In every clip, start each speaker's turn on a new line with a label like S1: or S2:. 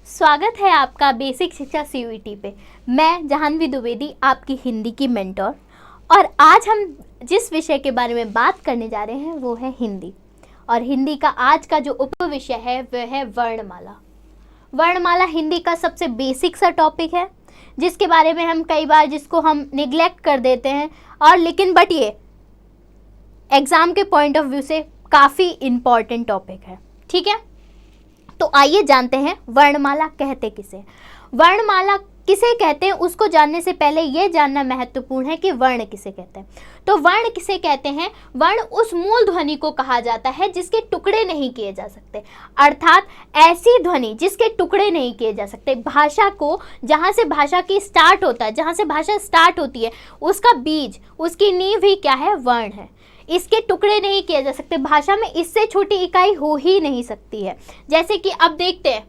S1: स्वागत है आपका बेसिक शिक्षा CUET पे। मैं जाह्नवी द्विवेदी, आपकी हिंदी की मेंटोर। और आज हम जिस विषय के बारे में बात करने जा रहे हैं वो है हिंदी। और हिंदी का आज का जो उपविषय है वह है वर्णमाला। वर्णमाला हिंदी का सबसे बेसिक सा टॉपिक है जिसके बारे में हम कई बार जिसको हम निगलेक्ट कर देते हैं और बट ये एग्ज़ाम के पॉइंट ऑफ व्यू से काफ़ी इम्पॉर्टेंट टॉपिक है। ठीक है, तो आइए जानते हैं वर्णमाला कहते किसे। वर्णमाला किसे कहते हैं उसको जानने से पहले ये जानना महत्वपूर्ण है कि वर्ण किसे कहते हैं। तो वर्ण किसे कहते हैं? वर्ण उस मूल ध्वनि को कहा जाता है जिसके टुकड़े नहीं किए जा सकते, अर्थात ऐसी ध्वनि जिसके टुकड़े नहीं किए जा सकते। भाषा को जहाँ से भाषा की स्टार्ट होता है, जहाँ से भाषा स्टार्ट होती है, उसका बीज, उसकी नींव ही क्या है? वर्ण है। इसके टुकड़े नहीं किए जा सकते। भाषा में इससे छोटी इकाई हो ही नहीं सकती है। जैसे कि अब देखते हैं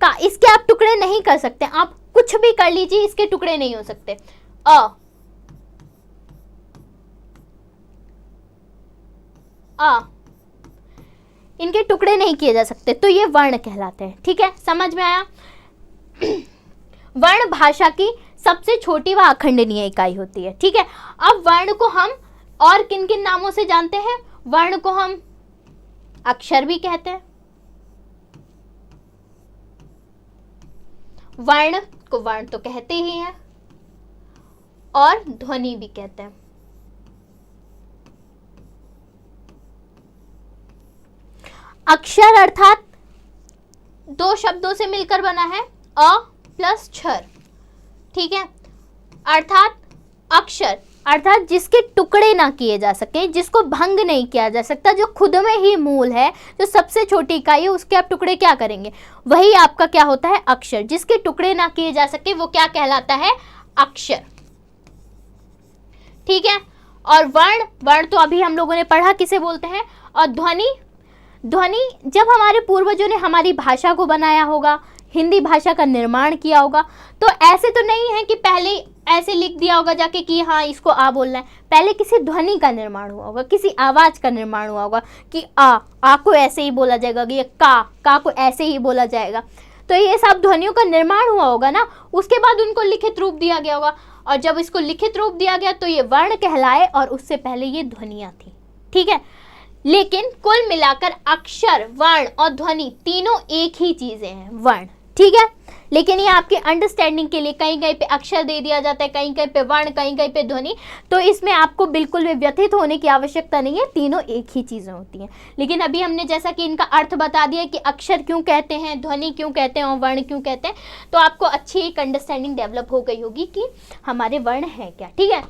S1: का इसके आप टुकड़े नहीं कर सकते। आप कुछ भी कर लीजिए, इसके टुकड़े नहीं हो सकते। अ इनके टुकड़े नहीं किए जा सकते, तो ये वर्ण कहलाते हैं। ठीक है, समझ में आया? वर्ण भाषा की सबसे छोटी व अखंडनीय इकाई होती है। ठीक है, अब वर्ण को हम और किन किन नामों से जानते हैं? वर्ण को हम अक्षर भी कहते हैं, वर्ण को वर्ण तो कहते ही हैं, और ध्वनि भी कहते हैं। अक्षर अर्थात दो शब्दों से मिलकर बना है, अ प्लस क्षर। ठीक है, अर्थात अक्षर अर्थात जिसके टुकड़े ना किए जा सके, जिसको भंग नहीं किया जा सकता, जो खुद में ही मूल है, जो सबसे छोटी इकाई है, उसके आप टुकड़े क्या करेंगे? वही आपका क्या होता है? अक्षर। जिसके टुकड़े ना किए जा सके वो क्या कहलाता है? अक्षर। ठीक है, और वर्ण तो अभी हम लोगों ने पढ़ा किसे बोलते हैं। और ध्वनि जब हमारे पूर्वजों ने हमारी भाषा को बनाया होगा, हिंदी भाषा का निर्माण किया होगा, तो ऐसे तो नहीं है कि पहले ऐसे लिख दिया होगा जाके कि हाँ इसको आ बोलना है। पहले किसी ध्वनि का निर्माण हुआ होगा, किसी आवाज का निर्माण हुआ होगा कि आ को ऐसे ही बोला जाएगा, ये का को ऐसे ही बोला जाएगा। तो ये सब ध्वनियों का निर्माण हुआ होगा ना, उसके बाद उनको लिखित रूप दिया गया होगा। और जब इसको लिखित रूप दिया गया तो ये वर्ण कहलाए, और उससे पहले ये ध्वनियाँ थी। ठीक है, लेकिन कुल मिलाकर अक्षर, वर्ण और ध्वनि तीनों एक ही चीजें हैं, वर्ण। ठीक है, लेकिन ये आपके अंडरस्टैंडिंग के लिए कहीं कहीं पे अक्षर दे दिया जाता है, कहीं कहीं पे वर्ण, कहीं कहीं पे ध्वनि। तो इसमें आपको बिल्कुल भी व्यथित होने की आवश्यकता नहीं है, तीनों एक ही चीज़ें होती हैं। लेकिन अभी हमने जैसा कि इनका अर्थ बता दिया कि अक्षर क्यों कहते हैं, ध्वनि क्यों कहते हैं और वर्ण क्यों कहते हैं, तो आपको अच्छी एक अंडरस्टैंडिंग डेवलप हो गई होगी कि हमारे वर्ण हैं क्या। ठीक है,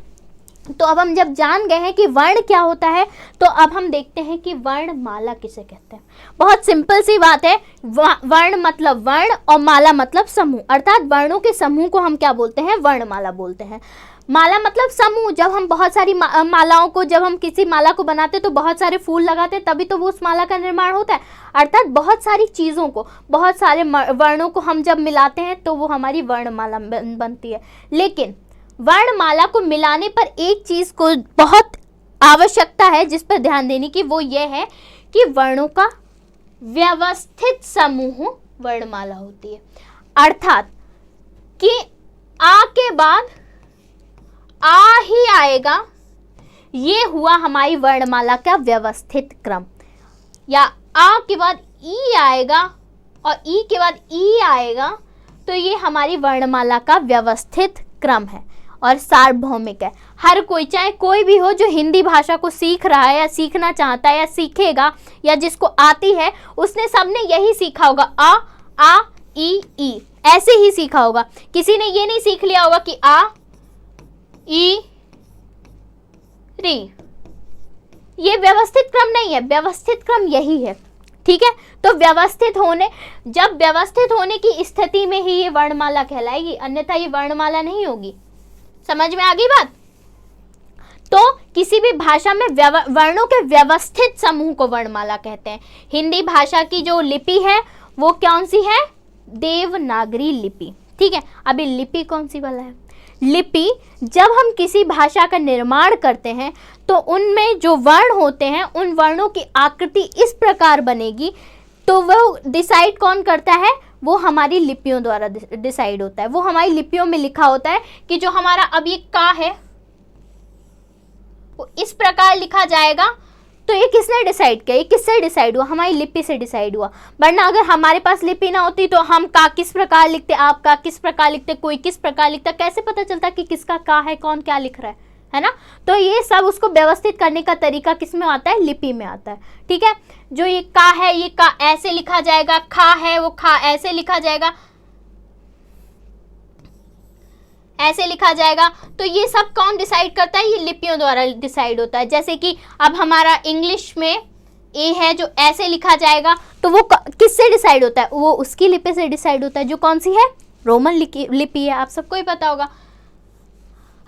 S1: तो अब हम जब जान गए हैं कि वर्ण क्या होता है, तो अब हम देखते हैं कि वर्णमाला किसे कहते हैं। बहुत सिंपल सी बात है, वर्ण मतलब वर्ण और माला मतलब समूह, अर्थात वर्णों के समूह को हम क्या बोलते हैं? वर्णमाला बोलते हैं। माला मतलब समूह। जब हम बहुत सारी मालाओं को, जब हम किसी माला को बनाते तो बहुत सारे फूल लगाते, तभी तो वो उस माला का निर्माण होता है। अर्थात बहुत सारी चीज़ों को, बहुत सारे वर्णों को हम जब मिलाते हैं तो वो हमारी वर्णमाला बनती है। लेकिन वर्णमाला को मिलाने पर एक चीज को बहुत आवश्यकता है जिस पर ध्यान देने की, वो ये है कि वर्णों का व्यवस्थित समूह वर्णमाला होती है। अर्थात कि आ के बाद आ ही आएगा, ये हुआ हमारी वर्णमाला का व्यवस्थित क्रम। या आ के बाद ई आएगा और ई के बाद ई आएगा, तो ये हमारी वर्णमाला का व्यवस्थित क्रम है और सार्वभौमिक है। हर कोई, चाहे कोई भी हो, जो हिंदी भाषा को सीख रहा है या सीखना चाहता है या सीखेगा या जिसको आती है, उसने सबने यही सीखा होगा, आ ई ऐसे ही सीखा होगा। किसी ने ये नहीं सीख लिया होगा कि आ ई री। ये व्यवस्थित क्रम नहीं है, व्यवस्थित क्रम यही है। ठीक है, तो जब व्यवस्थित होने की स्थिति में ही ये वर्णमाला कहलाएगी, अन्यथा ये वर्णमाला नहीं होगी। समझ में आ गई बात? तो किसी भी भाषा में वर्णों के व्यवस्थित समूह को वर्णमाला कहते हैं। हिंदी भाषा की जो लिपि है वो कौन सी है? देवनागरी लिपि। ठीक है, अभी लिपि कौन सी वाला है? लिपि, जब हम किसी भाषा का निर्माण करते हैं तो उनमें जो वर्ण होते हैं उन वर्णों की आकृति इस प्रकार बनेगी तो वो डिसाइड कौन करता है, वो हमारी लिपियों द्वारा डिसाइड होता है। वो हमारी लिपियों में लिखा होता है कि जो हमारा अब ये का है वो इस प्रकार लिखा जाएगा। तो ये किसने डिसाइड किया, ये किससे डिसाइड हुआ, हमारी लिपि से डिसाइड हुआ। वरना अगर हमारे पास लिपि ना होती तो हम का किस प्रकार लिखते, आप का किस प्रकार लिखते, कोई किस प्रकार लिखता, कैसे पता चलता कि किसका का है, कौन क्या लिख रहा है ना। तो ये सब उसको व्यवस्थित करने का तरीका किस में आता है, लिपि में आता है। ठीक है, जो ये का है ये का ऐसे लिखा जाएगा, खा है वो खा ऐसे लिखा जाएगा, ऐसे लिखा जाएगा। तो ये सब कौन डिसाइड करता है, ये लिपियों द्वारा डिसाइड होता है। जैसे कि अब हमारा इंग्लिश में ए है जो ऐसे लिखा जाएगा, तो वो किससे डिसाइड होता है, वो उसकी लिपि से डिसाइड होता है जो कौन सी है, रोमन लिपि है। आप सबको ही पता होगा।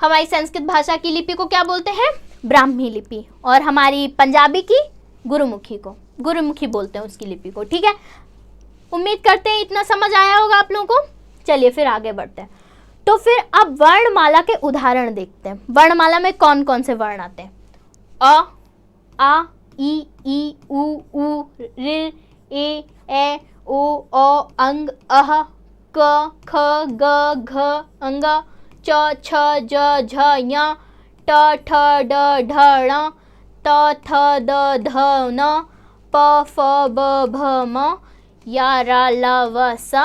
S1: हमारी संस्कृत भाषा की लिपि को क्या बोलते हैं, ब्राह्मी लिपि, और हमारी पंजाबी की गुरुमुखी बोलते हैं उसकी लिपि को। ठीक है, उम्मीद करते हैं इतना समझ आया होगा आप लोगों को। चलिए फिर आगे बढ़ते हैं। तो फिर अब वर्णमाला के उदाहरण देखते हैं। वर्णमाला में कौन कौन से वर्ण आते हैं, अ, आ, ई, उ, ऋ, ए, ओ, अंग, अह, क, ख, ग, घ, अंग, च, छ, ज, झ, ञ, ट, ठ, ड, ढ, ण, त, थ, द, ध, न, प, फ, ब, भ, म, या, रा, ल, व, स,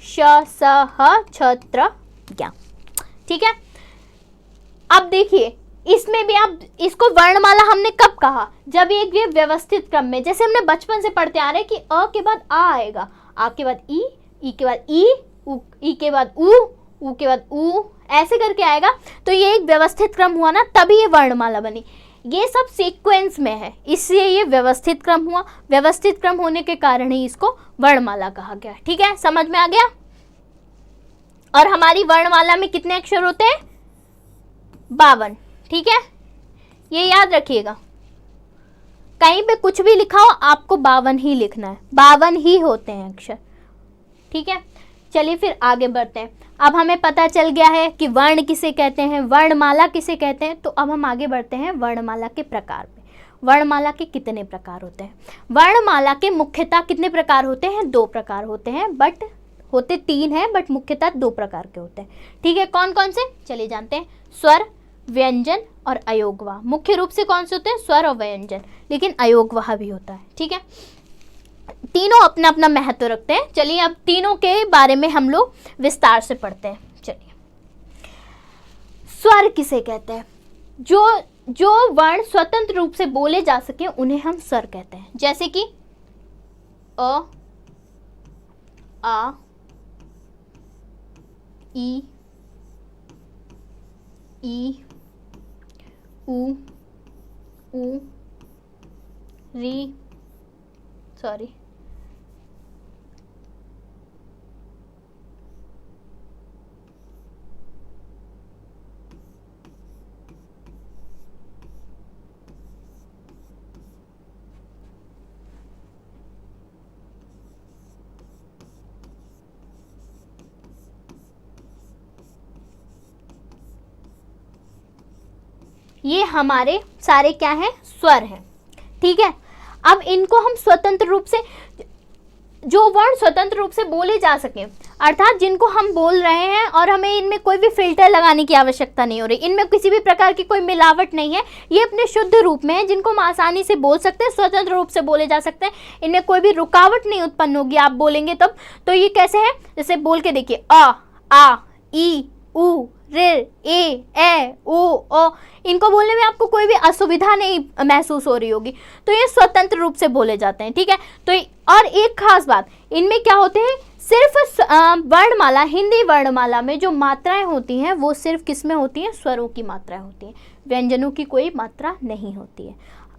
S1: श, स, ह, छ, त्र, ज्ञ। ठीक है, अब देखिए इसमें भी आप इसको वर्णमाला हमने कब कहा, जब एक ये व्यवस्थित क्रम में, जैसे हमने बचपन से पढ़ते आ रहे हैं कि अ के बाद आ आएगा, आ के बाद ई के बाद ई के बाद उ के बाद उ, ऐसे करके आएगा। तो ये एक व्यवस्थित क्रम हुआ ना, तभी ये वर्णमाला बनी। ये सब सीक्वेंस में है, इसलिए ये व्यवस्थित क्रम हुआ। व्यवस्थित क्रम होने के कारण ही इसको वर्णमाला कहा गया। ठीक है, समझ में आ गया। और हमारी वर्णमाला में कितने अक्षर होते हैं, 52। ठीक है, ये याद रखिएगा, कहीं पे कुछ भी लिखा हो आपको 52 ही लिखना है, 52 ही होते हैं अक्षर। ठीक है, चलिए फिर आगे बढ़ते हैं। अब हमें पता चल गया है कि वर्ण किसे कहते हैं, वर्णमाला किसे कहते हैं। तो अब हम आगे बढ़ते हैं वर्णमाला के प्रकार पे। वर्णमाला के कितने प्रकार होते हैं, वर्णमाला के मुख्यतः कितने प्रकार होते हैं, 2 प्रकार होते हैं, बट होते 3 हैं, बट मुख्यतः 2 प्रकार के होते हैं। ठीक है, कौन कौन से, चलिए जानते हैं। स्वर, व्यंजन और अयोगवाह। मुख्य रूप से कौन से होते हैं, स्वर और व्यंजन, लेकिन अयोगवाह भी होता है। ठीक है, तीनों अपना अपना महत्व रखते हैं। चलिए अब तीनों के बारे में हम लोग विस्तार से पढ़ते हैं। चलिए, स्वर किसे कहते हैं, जो वर्ण स्वतंत्र रूप से बोले जा सके उन्हें हम स्वर कहते हैं। जैसे कि अ, आ, ई, उ, री, सॉरी, ये हमारे सारे क्या हैं, स्वर हैं। ठीक है, अब इनको हम स्वतंत्र रूप से, जो वर्ण स्वतंत्र रूप से बोले जा सके, अर्थात जिनको हम बोल रहे हैं और हमें इनमें कोई भी फिल्टर लगाने की आवश्यकता नहीं हो रही, इनमें किसी भी प्रकार की कोई मिलावट नहीं है, ये अपने शुद्ध रूप में है, जिनको हम आसानी से बोल सकते हैं, स्वतंत्र रूप से बोले जा सकते हैं, इनमें कोई भी रुकावट नहीं उत्पन्न होगी आप बोलेंगे तब। तो ये कैसे है, जैसे बोल के देखिए, आ, ई, उ, ऋ, ए, ओ, इनको बोलने में आपको कोई भी असुविधा नहीं महसूस हो रही होगी। तो ये स्वतंत्र रूप से बोले जाते हैं। ठीक है, तो और एक खास बात, इनमें क्या होते हैं, सिर्फ वर्णमाला, हिंदी वर्णमाला में जो मात्राएं होती हैं वो सिर्फ किस में होती हैं, स्वरों की मात्राएं होती हैं, व्यंजनों की कोई मात्रा नहीं होती है।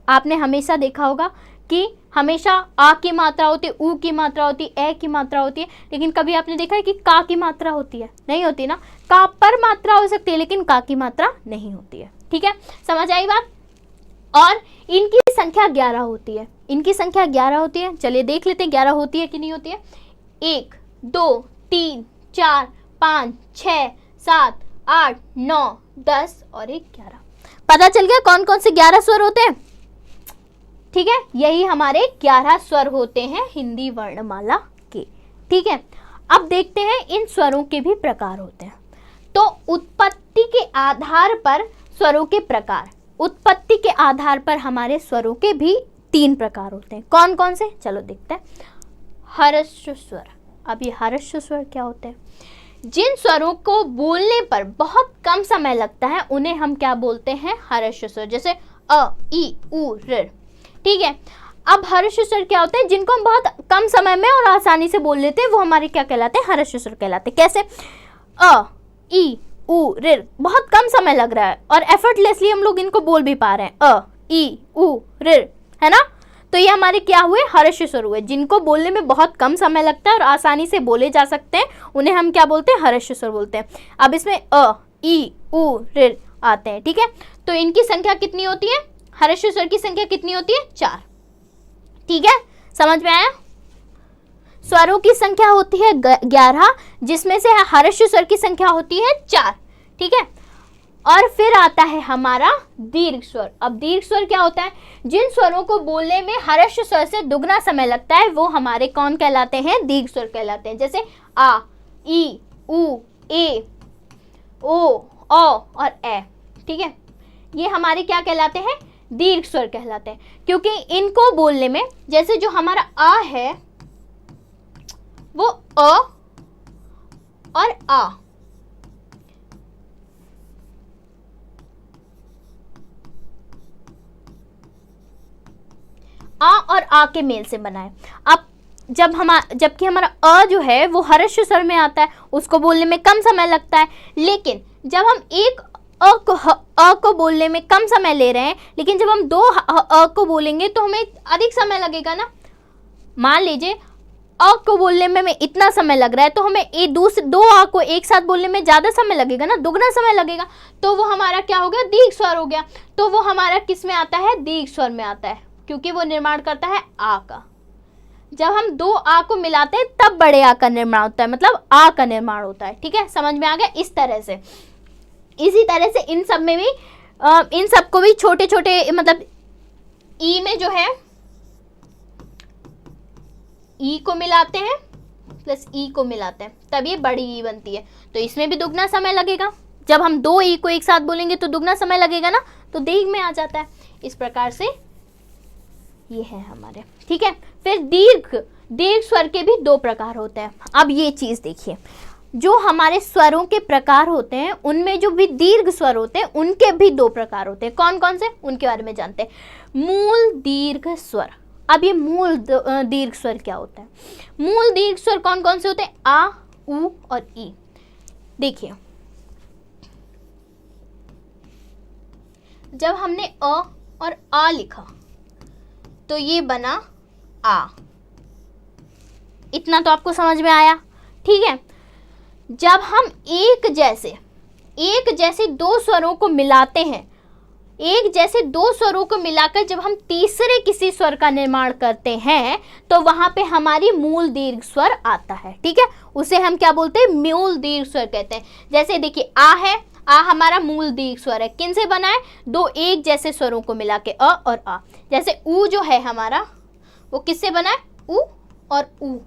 S1: आपने हमेशा देखा होगा कि हमेशा आ की मात्रा होती है, ऊ की मात्रा होती है, ए की मात्रा होती है, लेकिन कभी आपने देखा है कि का की मात्रा होती है, नहीं होती ना। का पर मात्रा हो सकती है लेकिन का की मात्रा नहीं होती है। ठीक है, समझ आई बात। और इनकी संख्या 11 होती है, इनकी संख्या 11 होती है। चलिए देख लेते हैं 11 होती है कि नहीं होती है। 1, 2, 3, 4, 5, 6, 7, 8, 9, 10 और 11। पता चल गया कौन कौन से 11 स्वर होते हैं। ठीक है, यही हमारे 11 स्वर होते हैं हिंदी वर्णमाला के। ठीक है, अब देखते हैं इन स्वरों के भी प्रकार होते हैं। तो उत्पत्ति के आधार पर स्वरों के प्रकार, उत्पत्ति के आधार पर हमारे स्वरों के भी 3 प्रकार होते हैं। कौन कौन से, चलो देखते हैं। हर्ष स्वर। अब ये हर्ष स्वर क्या होते हैं? जिन स्वरों को बोलने पर बहुत कम समय लगता है उन्हें हम क्या बोलते हैं? हर्ष स्वर। जैसे अ, ई, उ, ऋ। ठीक है, अब हर्ष स्वर क्या होते हैं? जिनको हम बहुत कम समय में और आसानी से बोल लेते हैं वो हमारे क्या कहलाते हैं? हर्ष स्वर कहलाते हैं। कैसे? अ, ई, उ, ऋ, बहुत कम समय लग रहा है और एफर्टलेसली हम लोग इनको बोल भी पा रहे हैं। अ, ई, उ, ऋ, है ना? तो ये हमारे क्या हुए? हर्ष स्वर हुए। जिनको बोलने में बहुत कम समय लगता है और आसानी से बोले जा सकते हैं उन्हें हम क्या बोलते हैं? हर्ष स्वर बोलते हैं। अब इसमें अ, ई, उ, ऋ आते हैं। ठीक है, तो इनकी संख्या कितनी होती है? हर्ष स्वर की संख्या कितनी होती है? 4। ठीक है, समझ में आया? स्वरों की संख्या होती है 11, जिसमें से हर्ष स्वर की संख्या होती है 4। ठीक है, और फिर आता है हमारा दीर्घ स्वर। अब दीर्घ स्वर क्या होता है? जिन स्वरों को बोलने में हर्ष स्वर से दुगना समय लगता है वो हमारे कौन कहलाते हैं? दीर्घ स्वर कहलाते हैं। जैसे आ, ई, उ, ए, ओ, औ और ए। ठीक है, ये हमारे क्या कहलाते हैं? दीर्घ स्वर कहलाते हैं, क्योंकि इनको बोलने में जैसे जो हमारा आ है वो अ और आ, और आ के मेल से बना है। अब जबकि हमारा अ जो है वो हर्ष स्वर में आता है, उसको बोलने में कम समय लगता है। लेकिन जब हम एक अ को बोलने में कम समय ले रहे हैं, लेकिन जब हम 2 अ को बोलेंगे तो हमें अधिक समय लगेगा ना। मान लीजिए अ को बोलने में हमें इतना समय लग रहा है तो हमें 2 अ को एक साथ बोलने में ज़्यादा समय लगेगा ना, दुगना समय लगेगा। तो वो हमारा क्या हो गया? दीर्घ स्वर हो गया। तो वो हमारा किस में आता है? दीर्घ स्वर में आता है, क्योंकि वो निर्माण करता है आ का। जब हम 2 आ को मिलाते हैं तब बड़े आ का निर्माण होता है, मतलब आ का निर्माण होता है। ठीक है, समझ में आ गया? इस तरह से, इसी तरह से इन सब में भी इन सबको भी छोटे छोटे, मतलब ई में जो है ई को मिलाते हैं प्लस ई को मिलाते हैं तब ये बड़ी ई बनती है। तो इसमें भी दुगना समय लगेगा। जब हम 2 ई को एक साथ बोलेंगे तो दुगना समय लगेगा ना, तो दीर्घ में आ जाता है। इस प्रकार से ये है हमारे। ठीक है, फिर दीर्घ स्वर के भी 2 प्रकार होते हैं। अब ये चीज देखिए, जो हमारे स्वरों के प्रकार होते हैं उनमें जो भी दीर्घ स्वर होते हैं उनके भी 2 प्रकार होते हैं। कौन कौन से? उनके बारे में जानते हैं। मूल दीर्घ स्वर। अब ये मूल दीर्घ स्वर क्या होता है? मूल दीर्घ स्वर कौन कौन से होते हैं? आ, उ और ई। देखिए, जब हमने अ और आ लिखा तो ये बना आ। इतना तो आपको समझ में आया। ठीक है, जब हम एक जैसे 2 स्वरों को मिलाते हैं, एक जैसे 2 स्वरों को मिलाकर जब हम तीसरे किसी स्वर का निर्माण करते हैं तो वहां पे हमारी मूल दीर्घ स्वर आता है। ठीक है, उसे हम क्या बोलते हैं? मूल दीर्घ स्वर कहते हैं। जैसे देखिए आ है, आ हमारा मूल दीर्घ स्वर है। किन से बना है? 2 एक जैसे स्वरों को मिला के, अ और आ। जैसे उ जो है हमारा, वो किससे बना है? उ और उ।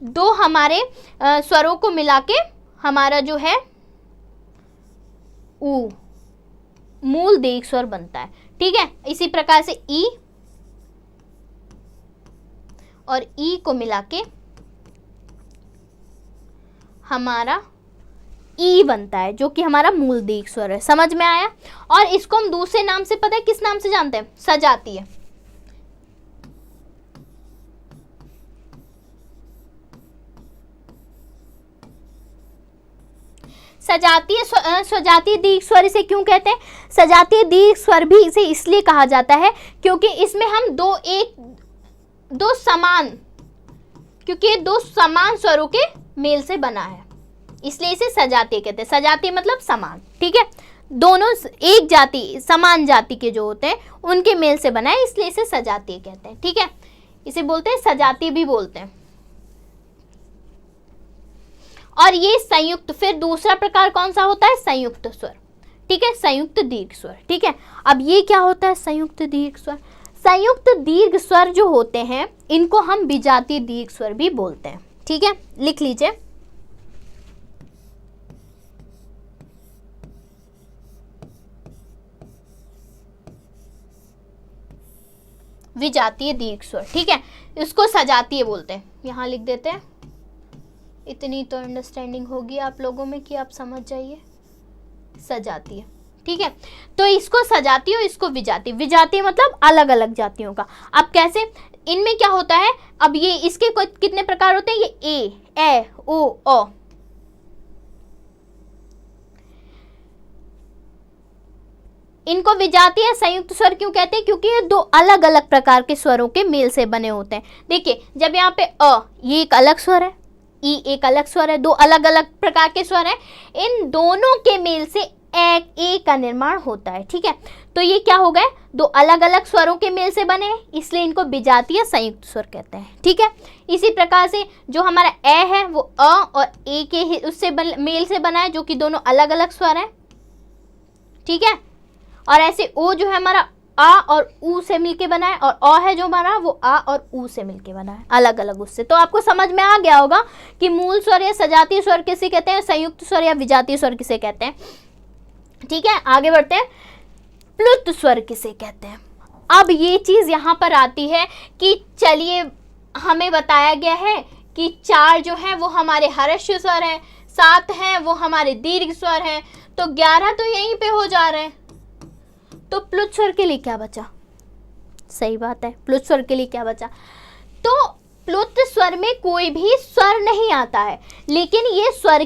S1: 2 हमारे स्वरों को मिला के हमारा जो है उ मूल दीर्घ स्वर बनता है। ठीक है, इसी प्रकार से ई और ई को मिला के हमारा ई बनता है, जो कि हमारा मूल दीर्घ स्वर है। समझ में आया? और इसको हम दूसरे नाम से, पता है किस नाम से जानते हैं? सजातीय। सजातीय दीर्घ स्वर इसे क्यों कहते हैं? सजातीय दीर्घ स्वर भी इसे इसलिए कहा जाता है क्योंकि इसमें हम दो समान स्वरों के मेल से बना है, इसलिए इसे सजातीय कहते हैं। सजातीय मतलब समान। ठीक है, दोनों एक जाति, समान जाति के जो होते हैं उनके मेल से बना है, इसलिए इसे सजातीय कहते हैं। ठीक है, इसे बोलते हैं सजातीय भी बोलते हैं। और ये संयुक्त, फिर दूसरा प्रकार कौन सा होता है? संयुक्त स्वर। ठीक है, संयुक्त दीर्घ स्वर। ठीक है, अब ये क्या होता है? संयुक्त दीर्घ स्वर। संयुक्त दीर्घ स्वर जो होते हैं इनको हम विजातीय दीर्घ स्वर भी बोलते हैं। ठीक है, लिख लीजिए। विजातीय दीर्घ स्वर, ठीक है, इसको सजातीय बोलते हैं। यहां लिख देते हैं। इतनी तो अंडरस्टैंडिंग होगी आप लोगों में कि आप समझ जाइए, सजातीय। ठीक है, तो इसको सजातीय और इसको विजातीय। विजातीय मतलब अलग अलग जातियों का। अब कैसे, इनमें क्या होता है, अब ये इसके कितने प्रकार होते हैं, ये ए ओ औ। इनको विजातीय संयुक्त स्वर क्यों कहते हैं, क्योंकि ये दो अलग अलग प्रकार के स्वरों के मेल से बने होते हैं। देखिए, जब यहाँ पे अ, ये एक अलग स्वर है, ई एक अलग स्वर है, दो अलग अलग प्रकार के स्वर हैं, इन दोनों के मेल से एक ए का निर्माण होता है। ठीक है, तो ये क्या हो गए, दो अलग अलग स्वरों के मेल से बने हैं, इसलिए इनको विजातीय संयुक्त स्वर कहते हैं। ठीक है, इसी प्रकार से जो हमारा ए है वो अ और ए के उससे मेल से बना है, जो कि दोनों अलग अलग स्वर हैं। ठीक है, और ऐसे ओ जो है हमारा आ और ऊ से मिलके बना है, और अ है जो हमारा वो आ और ऊ से मिलके बना है, अलग अलग उससे। तो आपको समझ में आ गया होगा कि मूल स्वर या सजातीय स्वर किसे कहते हैं, संयुक्त स्वर या विजातीय स्वर किसे कहते हैं। ठीक है, आगे बढ़ते हैं। प्लुत स्वर किसे कहते हैं। अब ये चीज यहाँ पर आती है कि चलिए, हमें बताया गया है कि 4 जो है वो हमारे हर्ष स्वर हैं, 7 हैं वो हमारे दीर्घ स्वर हैं, तो 11 तो यहीं पे हो जा रहे हैं। तो प्लुत स्वर के लिए क्या बचा, सही बात है, प्लुत स्वर के लिए क्या बचा, तो प्लुत स्वर में कोई भी स्वर नहीं आता है, लेकिन ये स्वर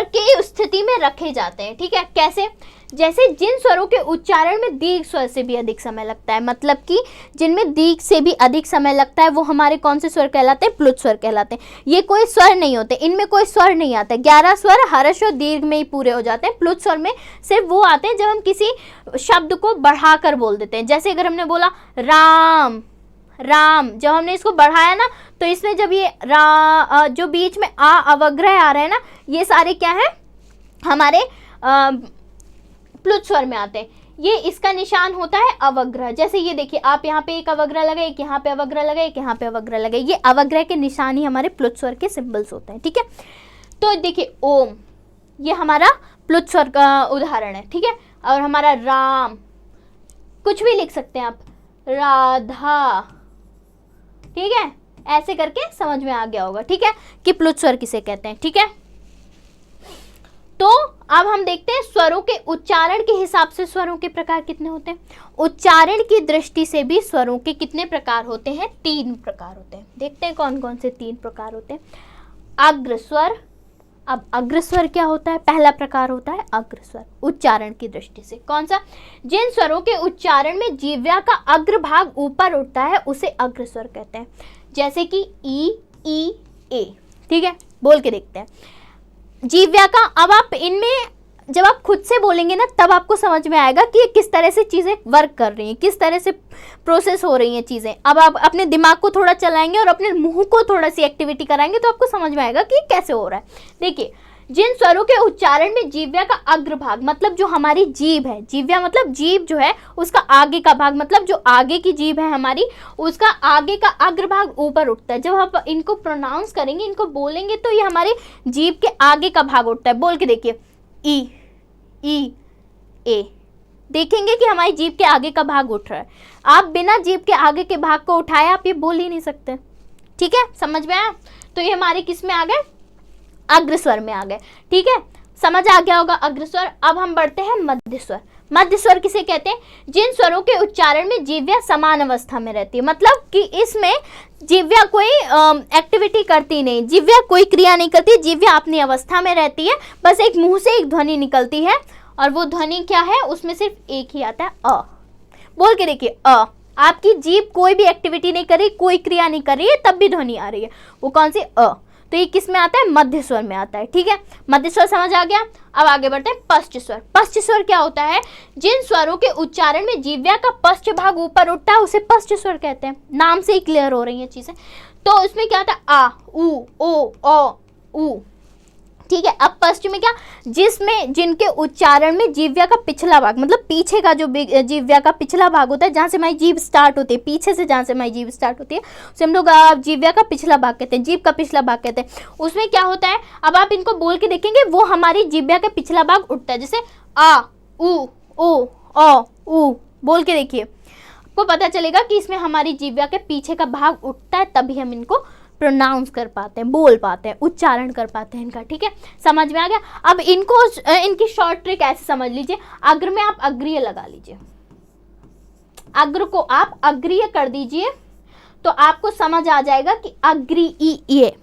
S1: के स्थिति में रखे जाते हैं। ठीक है, कैसे, जैसे जिन स्वरों के उच्चारण में दीर्घ स्वर से भी अधिक समय लगता है, मतलब कि जिनमें दीर्घ से भी अधिक समय लगता है, वो हमारे कौन से स्वर कहलाते हैं, प्लुत स्वर कहलाते हैं। ये कोई स्वर नहीं होते, इनमें कोई स्वर नहीं आता। 11 स्वर हर्ष और दीर्घ में ही पूरे हो जाते हैं। प्लुत स्वर में सिर्फ वो आते हैं जब हम किसी शब्द को बढ़ाकर बोल देते हैं। जैसे अगर हमने बोला राम, राम, जब हमने इसको बढ़ाया ना, तो इसमें जब ये जो बीच में आ अवग्रह आ रहे हैं ना, ये सारे क्या है, हमारे प्लुत स्वर में आते हैं। ये इसका निशान होता है अवग्रह। जैसे ये देखिए, आप यहाँ पे एक अवग्रह लगे, एक यहाँ पे अवग्रह लगे, एक यहाँ पे अवग्रह लगे, ये अवग्रह के निशान ही हमारे प्लुत स्वर के सिंबल्स होते हैं। ठीक है, तो देखिए ओम, ये हमारा प्लुत स्वर का उदाहरण है। ठीक है, और हमारा राम, कुछ भी लिख सकते हैं आप, राधा। ठीक है, ऐसे करके समझ में आ गया होगा। ठीक है, कि प्लुत स्वर किसे कहते हैं। ठीक है, तो अब हम देखते हैं स्वरों के उच्चारण के हिसाब से स्वरों के प्रकार कितने होते हैं। उच्चारण की दृष्टि से भी स्वरों के कितने प्रकार होते हैं, 3 प्रकार होते हैं। देखते हैं कौन कौन से 3 प्रकार होते हैं। अग्रस्वर। अब अग्रस्वर क्या होता है, पहला प्रकार होता है अग्रस्वर उच्चारण की दृष्टि से। कौन सा, जिन स्वरों के उच्चारण में जीव्या का अग्रभाग ऊपर उठता है उसे अग्रस्वर कहते हैं। जैसे कि ई ए। ठीक है, बोल के देखते हैं जीव्या का। अब आप इनमें जब आप खुद से बोलेंगे ना, तब आपको समझ में आएगा कि ये किस तरह से चीज़ें वर्क कर रही हैं, किस तरह से प्रोसेस हो रही हैं चीज़ें। अब आप अपने दिमाग को थोड़ा चलाएंगे और अपने मुंह को थोड़ा सी एक्टिविटी कराएंगे, तो आपको समझ में आएगा कि ये कैसे हो रहा है। देखिए, जिन स्वरों के उच्चारण में जीव्या का अग्रभाग, मतलब जो हमारी जीभ है, जीव्या मतलब जीभ जो है उसका आगे का भाग, मतलब जो आगे की जीभ है हमारी, उसका आगे का अग्रभाग ऊपर उठता है। जब आप इनको प्रोनाउंस करेंगे, इनको बोलेंगे, तो ये हमारे जीभ के आगे का भाग उठता है। बोल के देखिए, ई ए। देखेंगे कि हमारी जीभ के आगे का भाग उठ रहा है। आप बिना जीभ के आगे के भाग को उठाए आप ये बोल ही नहीं सकते। ठीक है, समझ में आया। तो ये हमारे किस में आ गए, अग्रस्वर में आ गए। ठीक है, समझ आ गया होगा अग्रस्वर। अब हम बढ़ते हैं मध्य स्वर। मध्य स्वर किसे कहते हैं, जिन स्वरों के उच्चारण में जीव्या समान अवस्था में रहती है, मतलब कि इसमें जीव्या कोई एक्टिविटी करती नहीं, जीव्या कोई क्रिया नहीं करती, जीव्या अपनी अवस्था में रहती है, बस एक मुंह से एक ध्वनि निकलती है, और वो ध्वनि क्या है, उसमें सिर्फ एक ही आता है, अ। बोल के देखिए, अ। आपकी जीभ कोई भी एक्टिविटी नहीं कर रही, कोई क्रिया नहीं कर रही है, तब भी ध्वनि आ रही है, वो कौन सी, अ। तो ये किस में आता है, मध्य स्वर में आता है। ठीक है, मध्य स्वर समझ आ गया। अब आगे बढ़ते हैं पश्च स्वर। पश्च स्वर क्या होता है, जिन स्वरों के उच्चारण में जीव्या का पश्च भाग ऊपर उठता है उसे पश्च स्वर कहते हैं। नाम से ही क्लियर हो रही है चीजें। तो इसमें क्या आता है, आ, उ, ओ, औ, उ। ठीक है। अब पश्च में क्या, जिसमें जिनके उच्चारण में जीव्या का पिछला भाग, मतलब पीछे का जो जीव्या का पिछला भाग होता है, जहाँ से हमारी जीभ स्टार्ट होती है, पीछे से जहाँ से हमारी जीभ स्टार्ट होती है, उसे हम लोग जीव्या का पिछला भाग कहते हैं, जीभ का पिछला भाग कहते हैं। उसमें क्या होता है, अब आप इनको बोल के देखेंगे, वो हमारी जीव्या का पिछला भाग उठता है, जैसे आ, उ, ओ, औ, उ, बोल के देखिए, आपको पता चलेगा कि इसमें हमारी जीव्या के पीछे का भाग उठता है, तभी हम इनको प्रोनाउंस कर पाते हैं, बोल पाते हैं, उच्चारण कर पाते हैं इनका। ठीक है, समझ में आ गया। अब इनको इनकी शॉर्ट ट्रिक ऐसे समझ लीजिए, अग्र में आप अग्रीय लगा लीजिए, अग्र को आप अग्रीय कर दीजिए, तो आपको समझ आ जाएगा कि अग्री ई ए,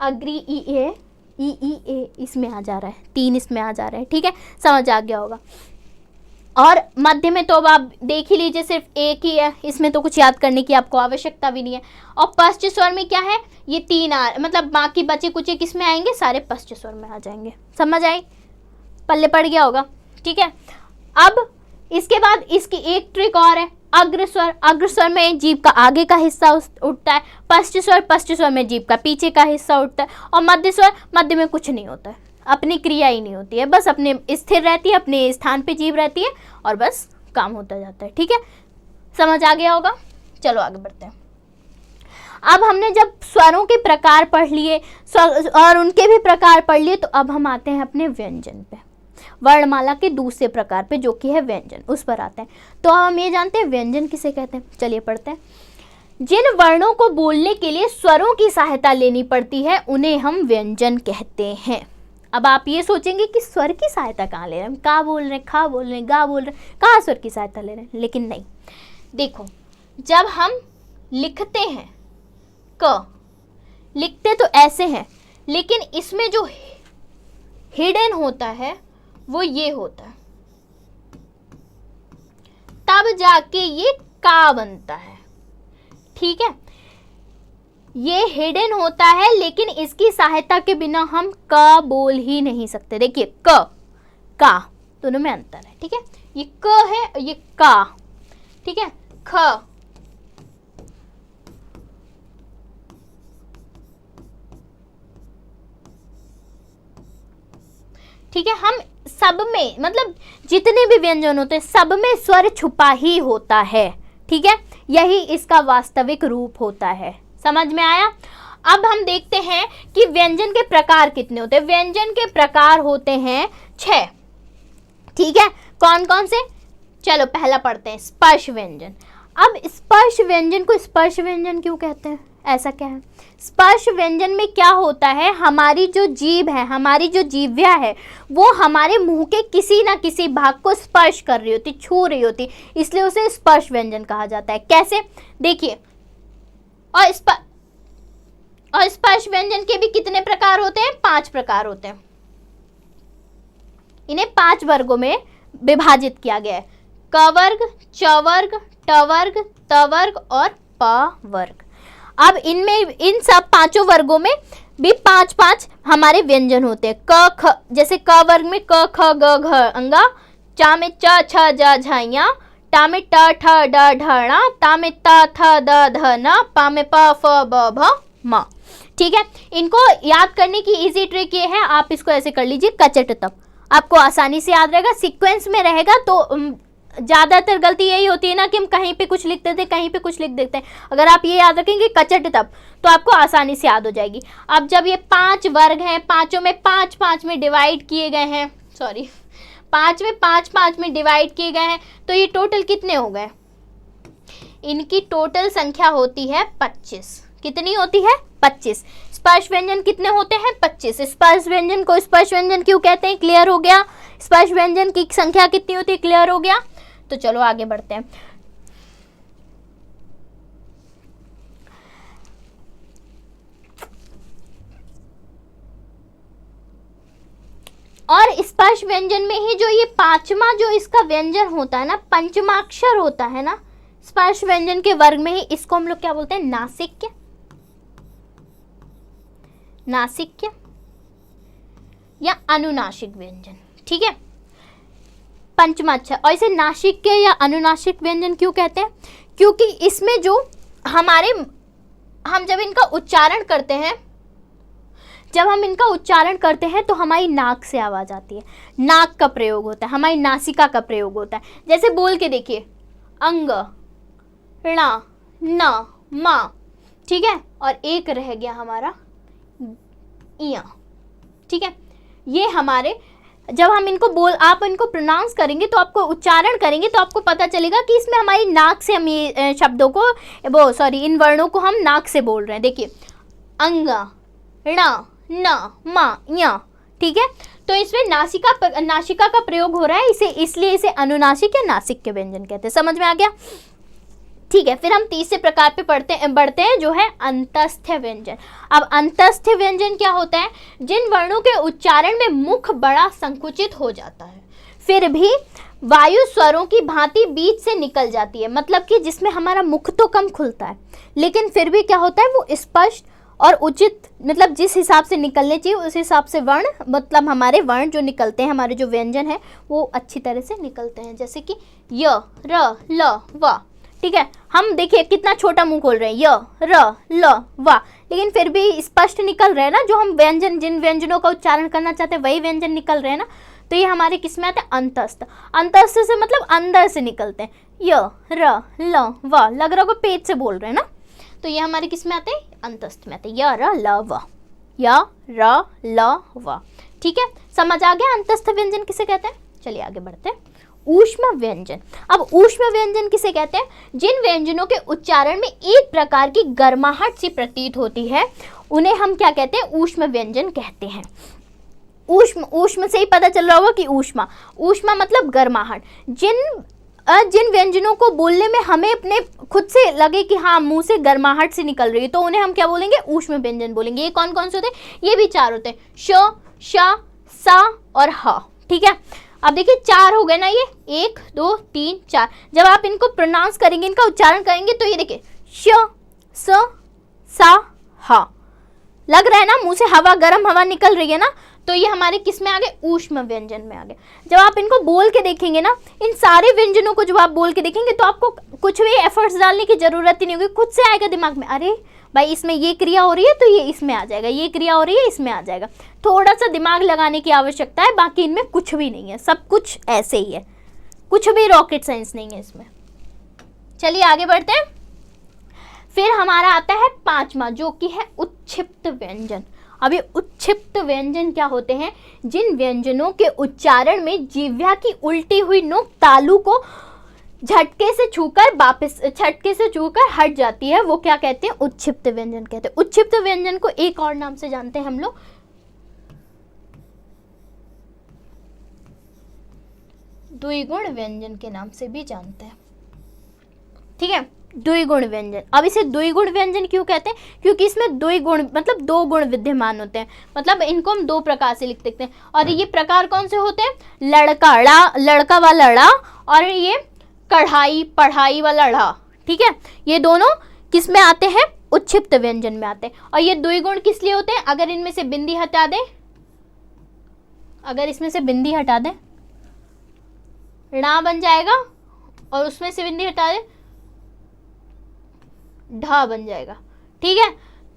S1: अग्री ई ए, ई इसमें आ जा रहा है, 3 इसमें आ जा रहे हैं। ठीक है, समझ आ गया होगा। और मध्य में तो अब आप देख ही लीजिए, सिर्फ एक ही है, इसमें तो कुछ याद करने की आपको आवश्यकता भी नहीं है। और पश्च स्वर में क्या है, ये 3 मतलब बाकी बचे कुचे किस में आएंगे, सारे पश्च स्वर में आ जाएंगे। समझ आई, पल्ले पड़ गया होगा। ठीक है, अब इसके बाद इसकी एक ट्रिक और है, अग्रस्वर। अग्रस्वर में जीभ का आगे का हिस्सा उठता है, पश्च स्वर में जीभ का पीछे का हिस्सा उठता है, और मध्य स्वर, मध्य में कुछ नहीं होता है, अपनी क्रिया ही नहीं होती है, बस अपने स्थिर रहती है, अपने स्थान पे जीभ रहती है, और बस काम होता जाता है। ठीक है, समझ आ गया होगा। चलो आगे बढ़ते हैं। अब हमने जब स्वरों के प्रकार पढ़ लिए और उनके भी प्रकार पढ़ लिए, तो अब हम आते हैं अपने व्यंजन पे, वर्णमाला के दूसरे प्रकार पे, जो कि है व्यंजन, उस पर आते हैं। तो हम ये जानते हैं व्यंजन किसे कहते हैं, चलिए पढ़ते हैं। जिन वर्णों को बोलने के लिए स्वरों की सहायता लेनी पड़ती है, उन्हें हम व्यंजन कहते हैं। अब आप ये सोचेंगे कि स्वर की सहायता कहाँ ले रहे हैं, हम का बोल रहे हैं, खा बोल रहे हैं, गा बोल रहे हैं, कहाँ स्वर की सहायता ले रहे हैं, लेकिन नहीं। देखो, जब हम लिखते हैं, क लिखते तो ऐसे हैं, लेकिन इसमें जो हिडन होता है वो ये होता है, तब जाके ये का बनता है। ठीक है, ये हिडन होता है, लेकिन इसकी सहायता के बिना हम क बोल ही नहीं सकते। देखिए, क, का, दोनों में अंतर है। ठीक है, ये क है, ये का। ठीक है, ख, ठीक है, हम सब में, मतलब जितने भी व्यंजन होते हैं सब में स्वर छुपा ही होता है। ठीक है, यही इसका वास्तविक रूप होता है। समझ में आया। अब हम देखते हैं कि व्यंजन के प्रकार कितने होते हैं। व्यंजन के प्रकार होते हैं 6। ठीक है, कौन कौन से, चलो पहला पढ़ते हैं, स्पर्श व्यंजन। अब स्पर्श व्यंजन को स्पर्श व्यंजन क्यों कहते हैं, ऐसा क्या है? स्पर्श व्यंजन में क्या होता है, हमारी जो जीभ है, हमारी जो जीव्या है, वो हमारे मुंह के किसी ना किसी भाग को स्पर्श कर रही होती, छू रही होती, इसलिए उसे स्पर्श व्यंजन कहा जाता है। कैसे, देखिए, और स्पर्श व्यंजन के भी कितने प्रकार होते हैं, 5 प्रकार होते हैं। इन्हें 5 वर्गों में विभाजित किया गया है, क वर्ग, च वर्ग, ट वर्ग, त वर्ग और प वर्ग। अब इनमें, इन सब 5 वर्गों में भी 5-5 हमारे व्यंजन होते हैं। क ख, जैसे क वर्ग में क ख ग घ अंगा, चा में च छ ज झ ञ, टा में ट ठ ड ढ ण, ता में त थ द ध न, पा में प फ ब भ म। ठीक है, इनको याद करने की इजी ट्रिक ये है, आप इसको ऐसे कर लीजिए, कचट तब, आपको आसानी से याद रहेगा, सीक्वेंस में रहेगा। तो ज़्यादातर गलती यही होती है ना कि हम कहीं पे कुछ लिख देते हैं, कहीं पे कुछ लिख देते हैं। अगर आप ये याद रखेंगे कचट तब, तो आपको आसानी से याद हो जाएगी। अब जब ये 5 वर्ग हैं, 5 में 5-5 में डिवाइड किए गए हैं, 5 में 5-5 में डिवाइड किए गए हैं, तो ये टोटल कितने हो गए, इनकी टोटल संख्या होती है 25। कितनी होती है, 25। स्पर्श व्यंजन कितने होते हैं, 25। स्पर्श व्यंजन को स्पर्श व्यंजन क्यों कहते हैं, क्लियर हो गया। स्पर्श व्यंजन की संख्या कितनी होती है, क्लियर हो गया। तो चलो आगे बढ़ते हैं। और स्पर्श व्यंजन में ही जो ये 5वां जो इसका व्यंजन होता है ना, पंचमाक्षर होता है ना, स्पर्श व्यंजन के वर्ग में ही, इसको हम लोग क्या बोलते हैं, नासिक्य, नासिक्य या अनुनासिक व्यंजन। ठीक है, पंचमाक्षर। और इसे नासिक्य या अनुनासिक व्यंजन क्यों कहते हैं, क्योंकि इसमें जो हम जब इनका उच्चारण करते हैं, जब हम इनका उच्चारण करते हैं तो हमारी नाक से आवाज़ आती है, नाक का प्रयोग होता है, हमारी नासिका का प्रयोग होता है। जैसे बोल के देखिए, अंग, ण, न, मा, ठीक है, और एक रह गया हमारा इया, ठीक है। ये हमारे, जब हम इनको आप इनको प्रोनाउंस करेंगे तो आपको उच्चारण करेंगे तो आपको पता चलेगा कि इसमें हमारी नाक से हम ये शब्दों को इन वर्णों को हम नाक से बोल रहे हैं। देखिए, अंग, ण, न, मा, य, ठीक है। तो इसमें नासिका का प्रयोग हो रहा है, इसलिए इसे अनुनासिक या नासिक के व्यंजन कहते हैं। समझ में आ गया? ठीक है, फिर हम तीसरे प्रकार पे बढ़ते हैं जो है अंतस्थ व्यंजन। अब अंतस्थ व्यंजन क्या होता है? जिन वर्णों के उच्चारण में मुख बड़ा संकुचित हो जाता है, फिर भी वायु स्वरों की भांति बीच से निकल जाती है। मतलब कि जिसमें हमारा मुख तो कम खुलता है, लेकिन फिर भी क्या होता है, वो स्पष्ट और उचित, मतलब जिस हिसाब से निकलने चाहिए उस हिसाब से वर्ण, मतलब हमारे वर्ण जो निकलते हैं, हमारे जो व्यंजन है वो अच्छी तरह से निकलते हैं। जैसे कि य, र, ल, व, ठीक है। हम देखिए कितना छोटा मुंह खोल रहे हैं, य, र, ल, व, लेकिन फिर भी स्पष्ट निकल रहे हैं ना। जो हम व्यंजन, जिन व्यंजनों का उच्चारण करना चाहते हैं वही व्यंजन निकल रहे हैं ना। तो ये हमारे किस में आते हैं? अंतस्थ। अंतस्थ से मतलब अंदर से निकलते हैं। य, र, ल, व, लग रहा होगा पेट से बोल रहे हैं ना। तो ये हमारे किस में आते हैं? अंतस्थ में आते हैं। य, र, ल, व, य, र, ल, व, ठीक है। समझ आ गया अंतस्थ व्यंजन किसे कहते हैं? चलिए आगे बढ़ते हैं। ऊष्म व्यंजन। अब ऊष्म व्यंजन किसे कहते हैं? जिन व्यंजनों के उच्चारण में एक प्रकार की गर्माहट सी प्रतीत होती है उन्हें हम क्या कहते हैं? ऊष्म व्यंजन कहते हैं। ऊष्म से ही पता चल रहा होगा कि ऊष्मा मतलब गर्माहट। जिन व्यंजनों को बोलने में हमें अपने खुद से लगे कि हाँ मुंह से गर्माहट से निकल रही है, तो उन्हें हम क्या बोलेंगे? ऊष्म व्यंजन बोलेंगे। ये कौन कौन से होते हैं? ये भी चार होते हैं, श, श, सा और ह, ठीक है। अब देखिए चार हो गए ना, ये 1 2 3 4। जब आप इनको प्रोनाउंस करेंगे, इनका उच्चारण करेंगे तो ये देखिए श, स, सा, ह, लग रहा है ना मुंह से हवा, गर्म हवा निकल रही है ना। तो ये हमारे किस में आ गए? ऊष्म व्यंजन में आ गए। जब आप इनको बोल के देखेंगे ना, इन सारे व्यंजनों को जब आप बोल के देखेंगे तो आपको कुछ भी एफर्ट्स डालने की जरूरत ही नहीं होगी, खुद से आएगा दिमाग में, अरे भाई इसमें ये क्रिया हो रही है तो ये इसमें आ जाएगा, ये क्रिया हो रही है इसमें आ जाएगा। थोड़ा सा दिमाग लगाने की आवश्यकता है, बाकी इनमें कुछ भी नहीं है, सब कुछ ऐसे ही है, कुछ भी रॉकेट साइंस नहीं है इसमें। चलिए आगे बढ़ते हैं। फिर हमारा आता है पांचवा, जो कि है उत्क्षिप्त व्यंजन। अब ये उत्क्षिप्त व्यंजन क्या होते हैं? जिन व्यंजनों के उच्चारण में जिह्वा की उल्टी हुई नोक तालु को झटके से छूकर हट जाती है, वो क्या कहते हैं? उत्क्षिप्त व्यंजन कहते हैं। उत्क्षिप्त व्यंजन को एक और नाम से जानते हैं हम लोग, द्विगुण व्यंजन के नाम से भी जानते हैं, ठीक है। द्विगुण व्यंजन। अब इसे द्विगुण व्यंजन क्यों कहते हैं? क्योंकि इसमें द्विगुण मतलब 2 गुण विद्यमान होते हैं, मतलब इनको हम 2 प्रकार से लिख सकते हैं। और ये प्रकार कौन से होते हैं? लड़का वाला ड़ा, और ये कढ़ाई पढ़ाई वाला ढ़ा, ठीक है। ये दोनों किस में आते हैं? उत्क्षिप्त व्यंजन में आते हैं। और ये द्विगुण किस लिए होते हैं? अगर इनमें से बिंदी हटा दें, णा बन जाएगा, और उसमें से बिंदी हटा दें ढा बन जाएगा, ठीक है।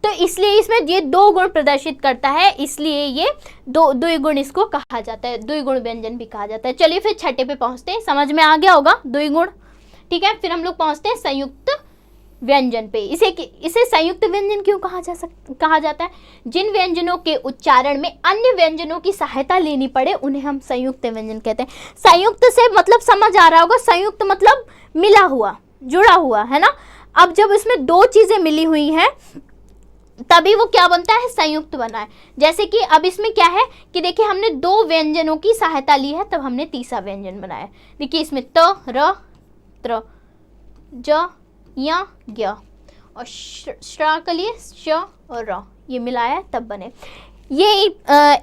S1: तो इसलिए इसमें ये 2 गुण प्रदर्शित करता है, इसलिए ये द्विगुण इसको कहा जाता है, द्विगुण व्यंजन भी कहा जाता है। चलिए फिर छठे पे पहुंचते हैं, समझ में आ गया होगा द्विगुण, ठीक है। फिर हम लोग पहुंचते हैं संयुक्त व्यंजन पे। इसे संयुक्त व्यंजन क्यों कहा जाता है? जिन व्यंजनों के उच्चारण में अन्य व्यंजनों की सहायता लेनी पड़े उन्हें हम संयुक्त व्यंजन कहते हैं। संयुक्त से मतलब समझ आ रहा होगा, संयुक्त मतलब मिला हुआ, जुड़ा हुआ, है ना। अब जब इसमें 2 चीजें मिली हुई हैं तभी वो क्या बनता है? संयुक्त बना है। जैसे कि अब इसमें क्या है कि देखिए हमने 2 व्यंजनों की सहायता ली है, तब हमने तीसरा व्यंजन बनाया। देखिए इसमें त, र, त्र, ज, य, ज्ञ, और श्रा के लिए श और र, ये मिलाया तब बने। ये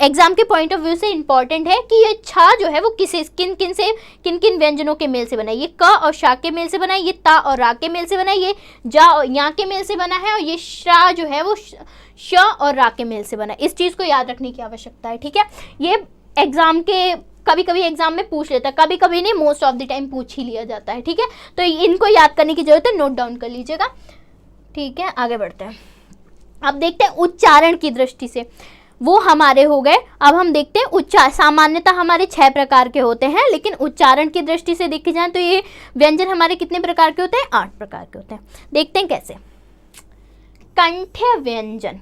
S1: एग्जाम के पॉइंट ऑफ व्यू से इंपॉर्टेंट है कि ये छा जो है वो किन किन व्यंजनों के मेल से बना है। ये क और शा के मेल से बना है, ये ता और रा के मेल से बना है, ये जा और या के मेल से बना है, और ये श्रा जो है वो श और रा के मेल से बना है। इस चीज़ को याद रखने की आवश्यकता है, ठीक है। ये एग्जाम के कभी एग्जाम में पूछ लेता है, कभी नहीं, मोस्ट ऑफ द टाइम पूछ ही लिया जाता है, ठीक है। तो इनको याद करने की जरूरत है, नोट डाउन कर लीजिएगा, ठीक है। आगे बढ़ते हैं। अब देखते हैं उच्चारण की दृष्टि से। वो हमारे हो गए। अब हम देखते हैं उच्चारण। सामान्यतः हमारे 6 प्रकार के होते हैं, लेकिन उच्चारण की दृष्टि से देखे जाए तो ये व्यंजन हमारे कितने प्रकार के होते हैं? 8 प्रकार के होते हैं। देखते हैं कैसे। कंठ्य व्यंजन।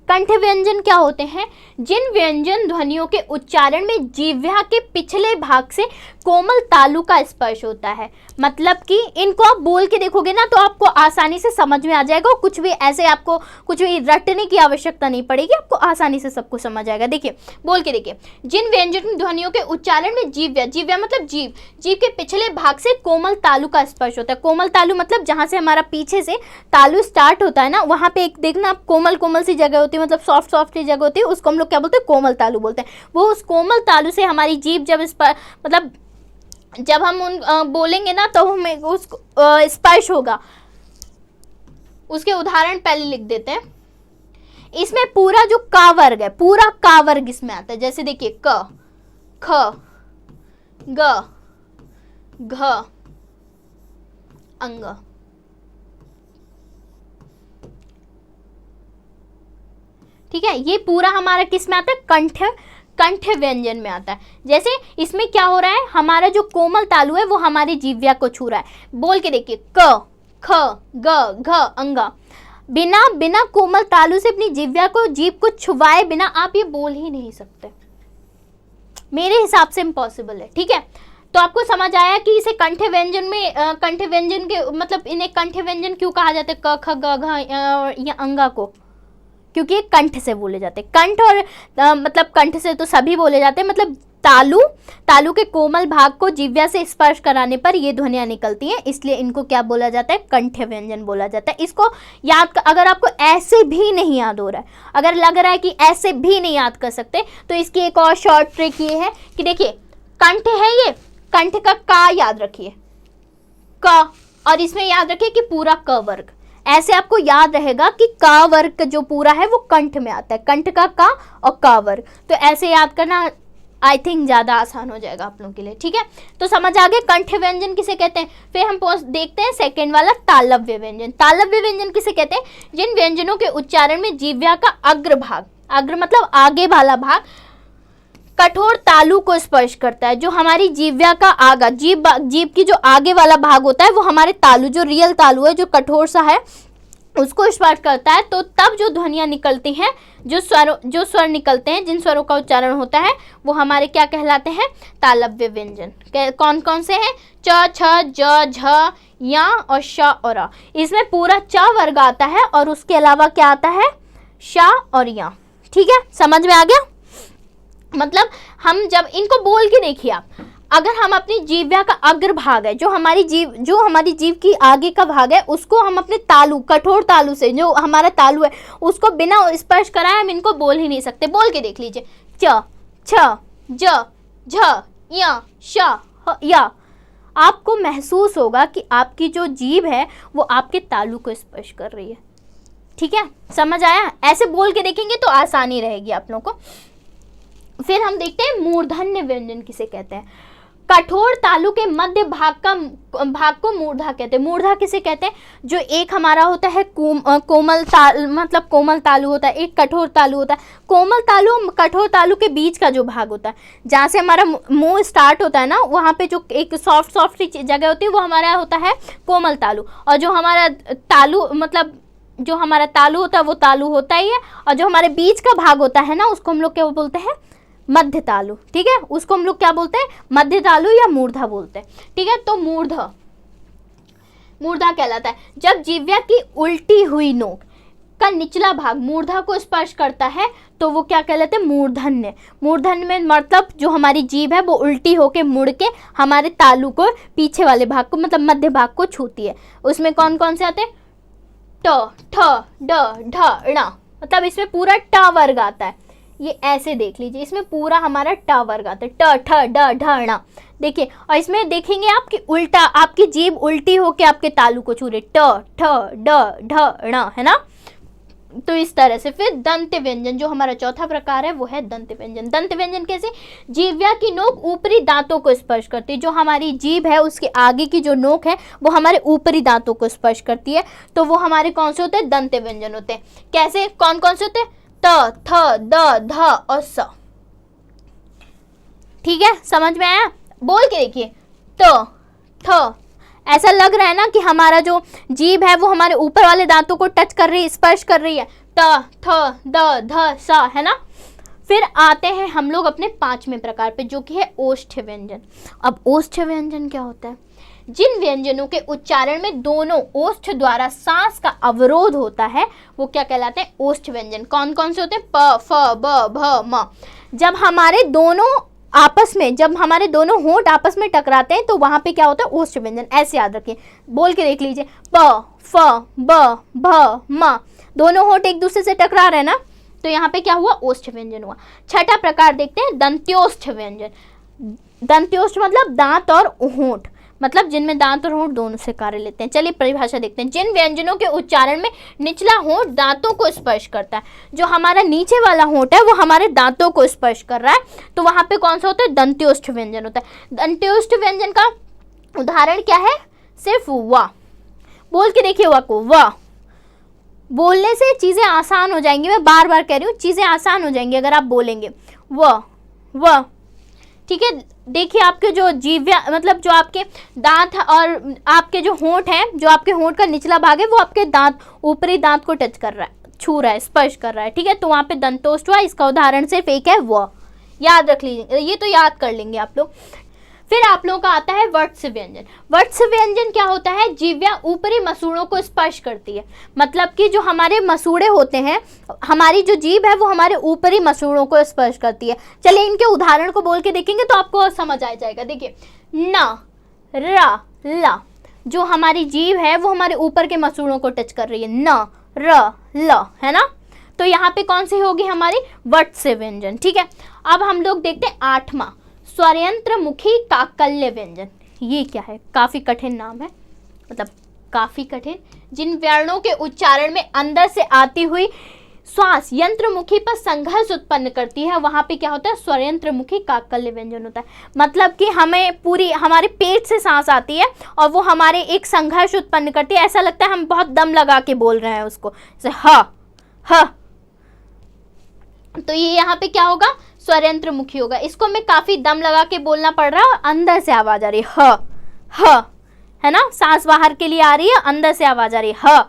S1: कंठ्य व्यंजन क्या होते हैं? जिन व्यंजन ध्वनियों के उच्चारण में जीह्वा के पिछले भाग से कोमल तालु का स्पर्श होता है। मतलब कि इनको आप बोल के देखोगे ना तो आपको आसानी से समझ में आ जाएगा, और कुछ भी ऐसे आपको कुछ भी रटने की आवश्यकता नहीं पड़ेगी, आपको आसानी से सब कुछ समझ आएगा। देखिए, बोल के देखिए। जिन व्यंजन ध्वनियों के उच्चारण में जीह्वा मतलब जीभ के पिछले भाग से कोमल तालु का स्पर्श होता है। कोमल तालु मतलब जहाँ से हमारा पीछे से तालु स्टार्ट होता है ना, वहाँ पे एक देखना आप कोमल कोमल सी जगह होती है, मतलब सॉफ्ट सॉफ्ट सी जगह होती है, उसको हम लोग क्या बोलते हैं? कोमल तालु बोलते हैं। वो उस कोमल तालु से हमारी जीभ जब मतलब जब हम उन बोलेंगे ना तो हमें उसको स्पर्श होगा। उसके उदाहरण पहले लिख देते हैं। इसमें पूरा जो का वर्ग है, पूरा का वर्ग इसमें आता है। जैसे देखिए, क, ख, ग, घ, अंग। ठीक है, ये पूरा हमारा किस में आता है? कंठ्य व्यंजन में आता है। जैसे इसमें क्या हो रहा है? हमारा जो कोमल तालु है वो हमारी जीह्वा को छू रहा है। बोल के देखिए, क, ख, ग, घ, अंगा। बिना कोमल तालु से अपनी जीभ को छुवाए बिना आप ये बोल ही नहीं सकते। मेरे हिसाब से इम्पॉसिबल है। ठीक है, तो आपको समझ आया कि इसे कंठ्य व्यंजन में कंठ्य व्यंजन के मतलब इन्हें कंठ्य व्यंजन क्यों कहा जाता है? क, ख, ग, घ या अंगा को, क्योंकि ये कंठ से बोले जाते हैं। कंठ और मतलब कंठ से तो सभी बोले जाते हैं, मतलब तालु के कोमल भाग को जीह्वा से स्पर्श कराने पर ये ध्वनियां निकलती हैं, इसलिए इनको क्या बोला जाता है? कंठ्य व्यंजन बोला जाता है। इसको अगर आपको ऐसे भी नहीं याद हो रहा है, अगर लग रहा है कि ऐसे भी नहीं याद कर सकते, तो इसकी एक और शॉर्ट ट्रिक ये है कि देखिए, कंठ है ये, कंठ का याद रखिए, क, और इसमें याद रखिए कि पूरा क वर्ग। ऐसे आपको याद रहेगा कि का वर्ग जो पूरा है वो कंठ में आता है, कंठ का और का वर्ग। तो ऐसे याद करना आई थिंक ज़्यादा आसान हो जाएगा आप लोगों के लिए। ठीक है, तो समझ आ गए कंठ व्यंजन किसे कहते हैं। फिर हम देखते हैं सेकेंड वाला, तालव्य व्यंजन। तालव्य व्यंजन किसे कहते हैं? जिन व्यंजनों के उच्चारण में जीह्वा का अग्रभाग, अग्र मतलब आगे वाला भाग, कठोर तालु को स्पर्श करता है। जो हमारी जीह्वा का आगा, जीभ की जो आगे वाला भाग होता है वो हमारे तालु, जो रियल तालु है, जो कठोर सा है, उसको स्पर्श करता है। तो तब जो ध्वनियाँ निकलती हैं, जो स्वर निकलते हैं, जिन स्वरों का उच्चारण होता है, वो हमारे क्या कहलाते हैं? तालव्य व्यंजन। कौन कौन से हैं? च, छ, ज, झ, या और श और आ। इसमें पूरा च वर्ग आता है और उसके अलावा क्या आता है? श और या। ठीक है, समझ में आ गया? मतलब हम जब इनको बोल के देखिए आप, अगर हम अपनी जीह्वा का अग्रभाग है, जो हमारी जीभ की आगे का भाग है, उसको हम अपने तालु, कठोर तालु से, जो हमारा तालु है, उसको बिना स्पर्श कराए हम इनको बोल ही नहीं सकते। बोल के देख लीजिए, च, छ, ज, झ, या, श, ह, या। आपको महसूस होगा कि आपकी जो जीभ है वो आपके तालु को स्पर्श कर रही है। ठीक है, समझ आया? ऐसे बोल के देखेंगे तो आसानी रहेगी आप लोगों को। फिर हम देखते हैं मूर्धन्य व्यंजन किसे कहते हैं। कठोर तालु के मध्य भाग को मूर्धा कहते हैं। मूर्धा किसे कहते हैं? जो एक हमारा होता है कोमल तालु होता है, एक कठोर तालु होता है। कोमल तालु कठोर तालु के बीच का जो भाग होता है, जहाँ से हमारा मुंह स्टार्ट होता है ना, वहाँ पे जो एक सॉफ्ट जगह होती है वो हमारा होता है कोमल तालु। और जो हमारा तालु मतलब जो हमारा तालु होता है वो तालु होता ही है, और जो हमारे बीच का भाग होता है ना, उसको हम लोग क्या बोलते हैं? मध्य तालु। ठीक है, उसको हम लोग क्या बोलते हैं? मध्य तालु या मूर्धा बोलते हैं। ठीक है, तो मूर्धा कहलाता है जब जीह्वा की उल्टी हुई नोक का निचला भाग मूर्धा को स्पर्श करता है, तो वो क्या कहलाते हैं? मूर्धन्य। मूर्धन्य में मतलब जो हमारी जीभ है वो उल्टी होके मुड़ के हमारे तालु को, पीछे वाले भाग को, मतलब मध्य भाग को छूती है। उसमें कौन कौन से आते हैं? ट, ठ, ड, ढ, ण। मतलब इसमें पूरा ट वर्ग आता है। ये ऐसे देख लीजिए, इसमें पूरा हमारा ट वर्ग आता है, ट, ठ, ड, ढ, ण। देखिए, और इसमें देखेंगे आप कि उल्टा, आपकी जीभ उल्टी होके आपके तालु को छू रही, ट, ठ, ड, ढ, ण, है ना। तो इस तरह से। फिर दंत व्यंजन, जो हमारा चौथा प्रकार है वो है दंत व्यंजन। दंत व्यंजन कैसे? जीह्वा की नोक ऊपरी दांतों को स्पर्श करती है। जो हमारी जीभ है उसके आगे की जो नोक है वो हमारे ऊपरी दांतों को स्पर्श करती है, तो वो हमारे कौन से होते हैं? दंत व्यंजन होते हैं। कैसे? कौन कौन से होते हैं? त, थ, द, ध और स। ठीक है, समझ में आया? बोल के देखिए, त, थ। ऐसा लग रहा है ना कि हमारा जो जीभ है वो हमारे ऊपर वाले दांतों को टच कर रही है, स्पर्श कर रही है। त, थ, द, ध, स, है ना। फिर आते हैं हम लोग अपने पांचवें प्रकार पे, जो कि है ओष्ठ व्यंजन। अब ओष्ठ व्यंजन क्या होता है? जिन व्यंजनों के उच्चारण में दोनों ओष्ठ द्वारा सांस का अवरोध होता है वो क्या कहलाते हैं? ओष्ठ व्यंजन। कौन कौन से होते हैं? प, फ, ब, भ, म। जब हमारे दोनों होंठ आपस में टकराते हैं तो वहां पे क्या होता है? ओष्ठ व्यंजन। ऐसे याद रखिए, बोल के देख लीजिए, प, फ, ब, भ, म। दोनों होंठ एक दूसरे से टकरा रहे हैं ना, तो यहाँ पे क्या हुआ? ओष्ठ व्यंजन हुआ। छठा प्रकार देखते हैं, दंत्योष्ठ व्यंजन। दंत्योष्ठ मतलब दांत और होंठ, मतलब जिनमें दांत और होंठ दोनों से कार्य लेते हैं। चलिए परिभाषा देखते हैं। जिन व्यंजनों के उच्चारण में निचला होंठ दांतों को स्पर्श करता है, जो हमारा नीचे वाला होंठ है वो हमारे दांतों को स्पर्श कर रहा है, तो वहां पे कौन सा होता है? दंत्योष्ठ व्यंजन होता है। दंत्योष्ठ व्यंजन का उदाहरण क्या है? सिर्फ वा। बोल के देखिए वा को, वा। बोलने से चीजें आसान हो जाएंगी, मैं बार बार कह रही हूँ, चीजें आसान हो जाएंगी अगर आप बोलेंगे व। ठीक है, देखिए आपके जो जीव्या मतलब जो आपके दांत और आपके जो होंठ हैं, जो आपके होंठ का निचला भाग है वो आपके दांत, ऊपरी दांत को टच कर रहा है, छू रहा है, स्पर्श कर रहा है। ठीक है, तो वहां पे दंतोष्ठ हुआ। इसका उदाहरण सिर्फ एक है व। याद रख लीजिए, ये तो याद कर लेंगे आप लोग। फिर आप लोगों का आता है वत्स व्यंजन। वत्स व्यंजन क्या होता है? जीव्या ऊपरी मसूड़ों को स्पर्श करती है, मतलब कि जो हमारे मसूड़े होते हैं, हमारी जो जीभ है वो हमारे ऊपरी मसूड़ों को स्पर्श करती है। चलिए इनके उदाहरण को बोल के देखेंगे तो आपको समझ आ जाएगा। देखिए, न, र, ल। जो हमारी जीभ है वो हमारे ऊपर के मसूड़ों को टच कर रही है, न, र, ल, है ना। तो यहाँ पे कौन सी होगी? हमारी वत्स व्यंजन। ठीक है, अब हम लोग देखते हैं आठवां, स्वरयंत्र मुखी काकल्य व्यंजन। ये क्या है? काफी कठिन नाम है, मतलब काफी कठिन। जिन वर्णों के उच्चारण में अंदर से आती हुई श्वास यंत्रमुखी पर संघर्ष उत्पन्न करती है, वहां पे क्या होता है? स्वरयंत्रमुखी काकल्य व्यंजन होता है। मतलब कि हमें पूरी हमारे पेट से सांस आती है और वो हमारे एक संघर्ष उत्पन्न करती है। ऐसा लगता है हम बहुत दम लगा के बोल रहे हैं उसको, जैसे ह। तो ये यहाँ पे क्या होगा? स्वरयंत्रमुखी होगा। इसको मैं काफी दम लगा के बोलना पड़ रहा है, अंदर से आवाज आ रही है ह, है ना। सांस बाहर के लिए आ रही है, अंदर से आवाज आ रही है ह,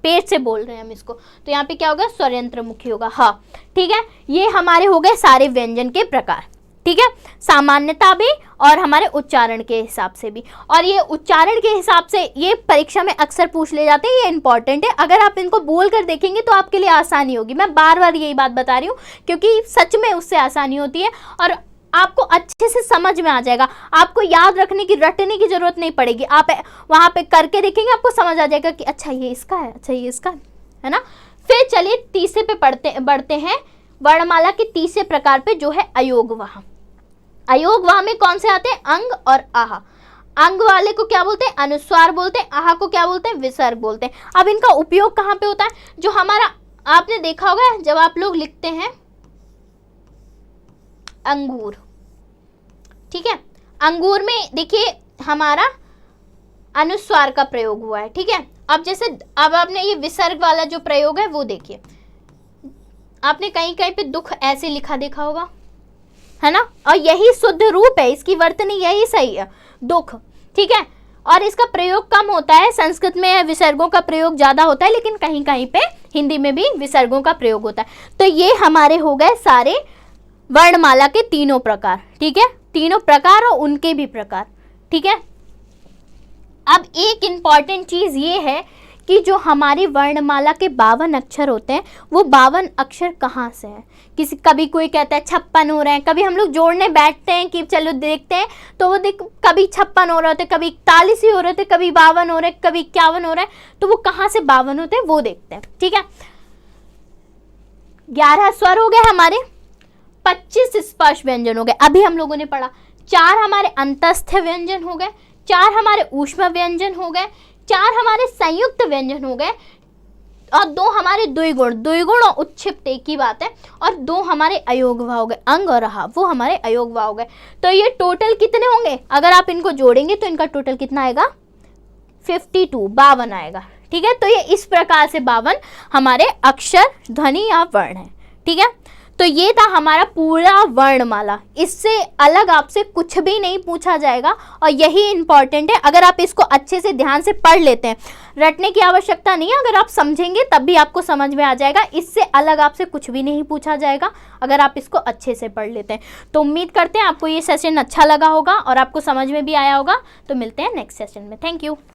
S1: पेट से बोल रहे हैं हम इसको, तो यहाँ पे क्या होगा? स्वरयंत्रमुखी होगा ह। ठीक है, ये हमारे हो गए सारे व्यंजन के प्रकार। ठीक है, सामान्यता भी और हमारे उच्चारण के हिसाब से भी। और ये उच्चारण के हिसाब से ये परीक्षा में अक्सर पूछ ले जाते हैं, ये इंपॉर्टेंट है। अगर आप इनको बोल कर देखेंगे तो आपके लिए आसानी होगी। मैं बार बार यही बात बता रही हूँ क्योंकि सच में उससे आसानी होती है और आपको अच्छे से समझ में आ जाएगा। आपको याद रखने की, रटने की जरूरत नहीं पड़ेगी। आप वहां पे करके देखेंगे, आपको समझ आ जाएगा कि अच्छा ये इसका है, अच्छा ये इसका है ना। फिर चलिए तीसरे पे बढ़ते हैं, वर्णमाला के तीसरे प्रकार पे, जो है अयोगवाह। अयोगवाह में कौन से आते हैं? अंग और आह। अंग वाले को क्या बोलते हैं? अनुस्वार बोलते हैं। आह को क्या बोलते हैं? विसर्ग बोलते हैं। अब इनका उपयोग कहाँ पे होता है? जो हमारा, आपने देखा होगा जब आप लोग लिखते हैं अंगूर, ठीक है, अंगूर में देखिए हमारा अनुस्वार का प्रयोग हुआ है। ठीक है, अब जैसे अब आपने ये विसर्ग वाला जो प्रयोग है वो देखिए, आपने कहीं कहीं पे दुख ऐसे लिखा देखा होगा, है ना। और यही शुद्ध रूप है, इसकी वर्तनी यही सही है, दुख। ठीक है, और इसका प्रयोग कम होता है, संस्कृत में विसर्गों का प्रयोग ज्यादा होता है, लेकिन कहीं कहीं पे हिंदी में भी विसर्गों का प्रयोग होता है। तो ये हमारे हो गए सारे वर्णमाला के तीनों प्रकार। ठीक है, तीनों प्रकार और उनके भी प्रकार। ठीक है, अब एक इंपॉर्टेंट चीज ये है कि जो हमारी वर्णमाला के 52 अक्षर होते हैं वो 52 अक्षर कहाँ से हैं? कभी कोई कहता है 56 हो रहे हैं, कभी हम लोग जोड़ने बैठते हैं कि चलो देखते हैं, तो वो कभी 56 हो रहे होते, कभी 41 ही हो रहे थे, कभी 52 हो रहे, कभी 51 हो रहे हैं, तो वो कहाँ से 52 होते हैं वो देखते हैं। ठीक है, 11 स्वर हो गए हमारे, 25 स्पर्श व्यंजन हो गए, अभी हम लोगों ने पढ़ा। 4 हमारे अंतस्थ व्यंजन हो गए, 4 हमारे ऊष्म व्यंजन हो गए, 4 हमारे संयुक्त व्यंजन हो गए, और 2 हमारे द्विगुण और उत्क्षिप्त एक ही बात है, और 2 हमारे अयोगवाह हो गए, अंग और आह, वो हमारे अयोगवाह हो गए। तो ये टोटल कितने होंगे? अगर आप इनको जोड़ेंगे तो इनका टोटल कितना आएगा? 52, 52 आएगा। ठीक है, तो ये इस प्रकार से 52 हमारे अक्षर, ध्वनि या वर्ण है। ठीक है। तो ये था हमारा पूरा वर्णमाला, इससे अलग आपसे कुछ भी नहीं पूछा जाएगा और यही इंपॉर्टेंट है। अगर आप इसको अच्छे से ध्यान से पढ़ लेते हैं, रटने की आवश्यकता नहीं है, अगर आप समझेंगे तब भी आपको समझ में आ जाएगा। इससे अलग आपसे कुछ भी नहीं पूछा जाएगा अगर आप इसको अच्छे से पढ़ लेते हैं। तो उम्मीद करते हैं आपको ये सेशन अच्छा लगा होगा और आपको समझ में भी आया होगा। तो मिलते हैं नेक्स्ट सेशन में। Thank you.